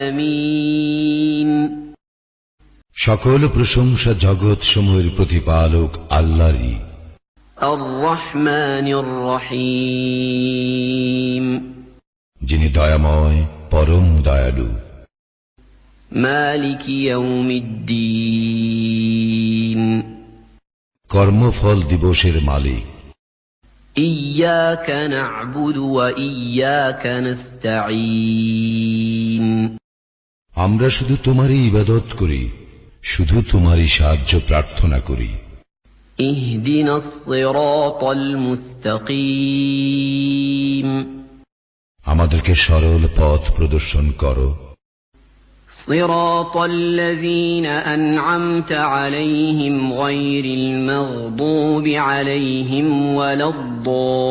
العالمين সকল প্রশংসা জগৎ সমূহের প্রতিপালক আল্লাহরই। الرحمن الرحيم যিনি দয়াময় পরম দয়ালু। مالك يوم الدين কর্মফল দিবসের মালিক। إياك نعبد وإياك نستعين আমরা শুধু তোমারই ইবাদত করি, শুধু তোমারই সাহায্য প্রার্থনা করি। اهدنا الصراط المستقيم আমাদেরকে সরল পথ প্রদর্শন করো। صراط الذين أنعمت عليهم غير المغضوب عليهم ولا الضالين